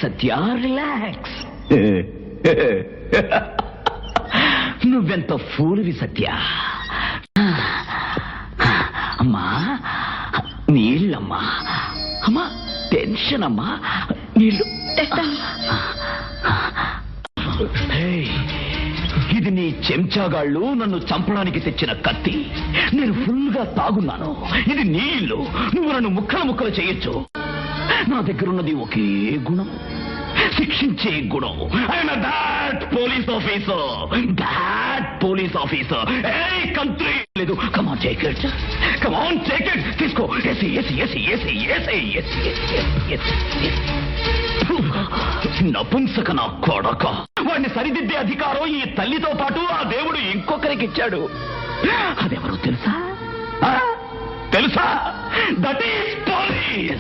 సత్య, relax. నువ్వెంత ఫూలువి సత్య. అమ్మా నీళ్ళమ్మా. అమ్మా టెన్షన్ అమ్మా, నీళ్ళు. ఇది నీ చెంచాగాళ్ళు నన్ను చంపడానికి తెచ్చిన కత్తి. నేను ఫుల్ గా తాగున్నాను. ఇది నీ ఇల్లు. నువ్వు నన్ను ముక్కలు ముక్కలు చేయొచ్చు. నా దగ్గరున్నది ఒకే గుణం, శిక్షించే గుణం. That police officer. ఏ కంట్రీ లేదు. Come on take it. తీసుకో. నపుంసక నా కొడక. వాడిని సరిదిద్దే అధికారం ఈ తల్లితో పాటు ఆ దేవుడు ఇంకొకరికి ఇచ్చాడు. అదెవరో తెలుసా? That is police.